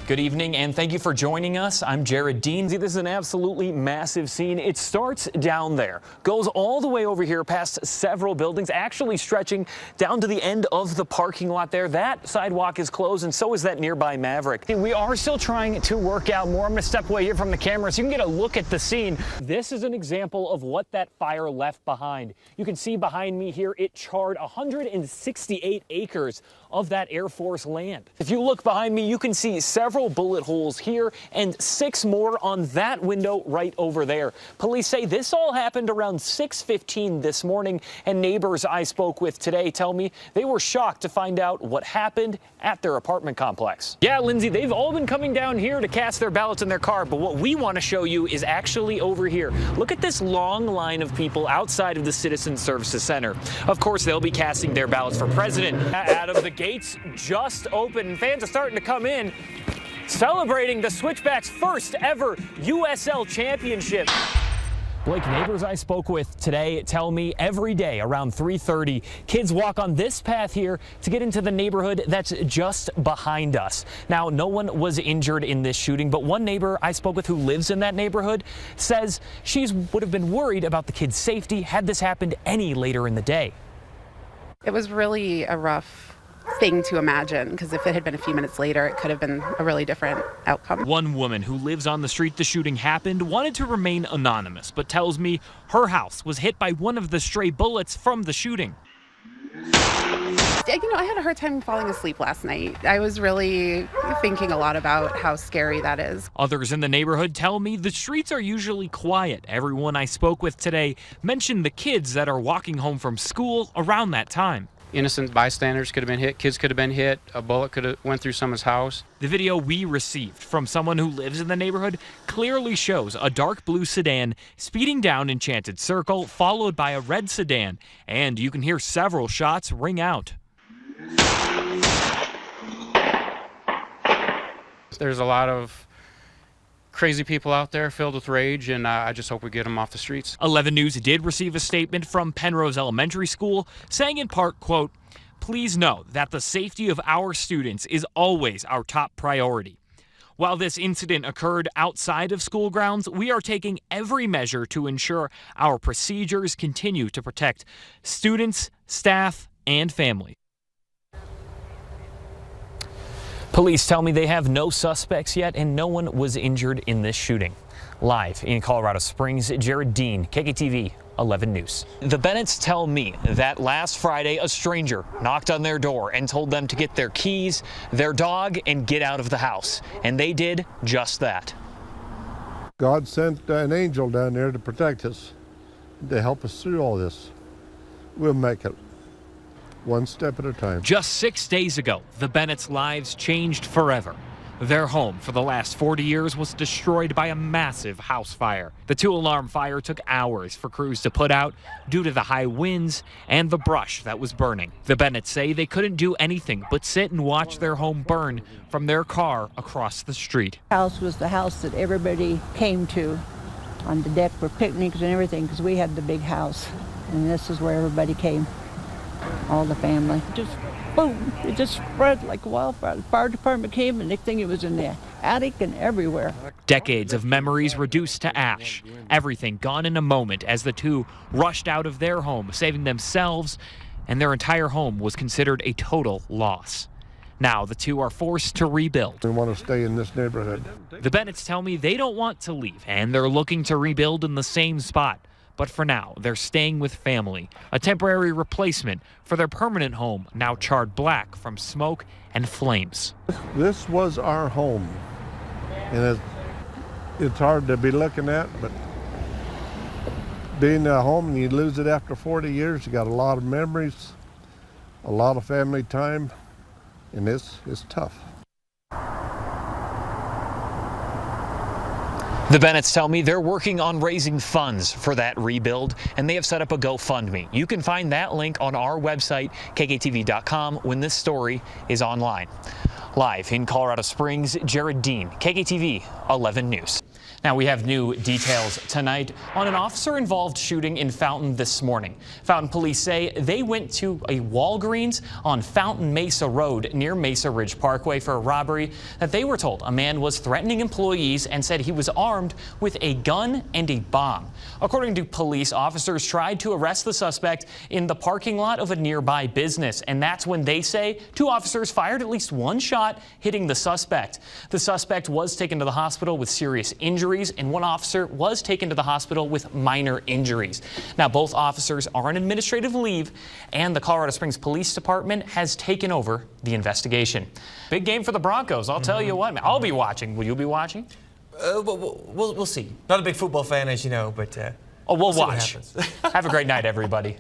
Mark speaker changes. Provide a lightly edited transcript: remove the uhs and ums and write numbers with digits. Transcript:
Speaker 1: Good evening, and thank you for joining us. I'm Jared Dean. This is an absolutely massive scene. It starts down there, goes all the way over here past several buildings, actually stretching down to the end of the parking lot there. That sidewalk is closed, and so is that nearby Maverick. We are still trying to work out more. I'm going to step away here from the camera so you can get a look at the scene. This is an example of what that fire left behind. You can see behind me here, it charred 168 acres of that Air Force land. If you look behind me, you can see several bullet holes here and 6 more on that window right over there. Police say this all happened around 6:15 this morning, and neighbors I spoke with today tell me they were shocked to find out what happened at their apartment complex. Yeah, Lindsay, they've all been coming down here to cast their ballots in their car, but what we want to show you is actually over here. Look at this long line of people outside of the Citizen Services Center. Of course, they'll be casting their ballots for president. Out of the gates just open, and fans are starting to come in, celebrating the Switchbacks' first ever USL championship. Blake, neighbors I spoke with today tell me every day around 3:30, kids walk on this path here to get into the neighborhood that's just behind us. Now, no one was injured in this shooting, but one neighbor I spoke with who lives in that neighborhood says she would have been worried about the kids' safety had this happened any later in the day.
Speaker 2: It was really a rough thing to imagine, because if it had been a few minutes later, it could have been a really different outcome.
Speaker 1: One woman who lives on the street the shooting happened wanted to remain anonymous, but tells me her house was hit by one of the stray bullets from the shooting.
Speaker 2: I had a hard time falling asleep last night. I was really thinking a lot about how scary that is.
Speaker 1: Others in the neighborhood tell me the streets are usually quiet. Everyone I spoke with today mentioned the kids that are walking home from school around that time.
Speaker 3: Innocent bystanders could have been hit, kids could have been hit, a bullet could have went through someone's house.
Speaker 1: The video we received from someone who lives in the neighborhood clearly shows a dark blue sedan speeding down Enchanted Circle, followed by a red sedan, and you can hear several shots ring out.
Speaker 3: There's a lot of crazy people out there filled with rage, and I just hope we get them off the streets.
Speaker 1: 11 News did receive a statement from Penrose Elementary School saying in part, quote, "Please know that the safety of our students is always our top priority. While this incident occurred outside of school grounds, we are taking every measure to ensure our procedures continue to protect students, staff, and families." Police tell me they have no suspects yet and no one was injured in this shooting. Live in Colorado Springs, Jared Dean, KKTV 11 News. The Bennetts tell me that last Friday, a stranger knocked on their door and told them to get their keys, their dog, and get out of the house. And they did just that.
Speaker 4: God sent an angel down there to protect us, to help us through all this. We'll make it. One step at a time.
Speaker 1: Just 6 days ago, the Bennetts' lives changed forever. Their home for the last 40 years was destroyed by a massive house fire. The 2-alarm fire took hours for crews to put out due to the high winds and the brush that was burning. The Bennetts say they couldn't do anything but sit and watch their home burn from their car across the street.
Speaker 5: The house was the house that everybody came to on the deck for picnics and everything, because we had the big house, and this is where everybody came. All the family. Just boom, it just spread like a wildfire. The fire department came, and next thing it was in the attic and everywhere.
Speaker 1: Decades of memories reduced to ash. Everything gone in a moment as the two rushed out of their home, saving themselves, and their entire home was considered a total loss. Now the two are forced to rebuild.
Speaker 4: We want to stay in this neighborhood.
Speaker 1: The Bennetts tell me they don't want to leave, and they're looking to rebuild in the same spot. But for now, they're staying with family, a temporary replacement for their permanent home, now charred black from smoke and flames.
Speaker 4: This was our home, and it's hard to be looking at, but being a home and you lose it after 40 years, you got a lot of memories, a lot of family time, and it's tough.
Speaker 1: The Bennetts tell me they're working on raising funds for that rebuild, and they have set up a GoFundMe. You can find that link on our website, kktv.com, when this story is online. Live in Colorado Springs, Jared Dean, KKTV 11 News. Now we have new details tonight on an officer-involved shooting in Fountain this morning. Fountain police say they went to a Walgreens on Fountain Mesa Road near Mesa Ridge Parkway for a robbery that they were told a man was threatening employees and said he was armed with a gun and a bomb. According to police, officers tried to arrest the suspect in the parking lot of a nearby business, and that's when they say 2 officers fired at least 1 shot hitting the suspect. The suspect was taken to the hospital with serious injuries, and 1 officer was taken to the hospital with minor injuries. Now, both officers are on administrative leave, and the Colorado Springs Police Department has taken over the investigation. Big game for the Broncos. I'll tell you what, I'll be watching. Will you be watching?
Speaker 6: We'll see. Not a big football fan, as you know, but
Speaker 1: Oh, we'll
Speaker 6: see what
Speaker 1: watch.
Speaker 6: happens.
Speaker 1: Have a great night, everybody.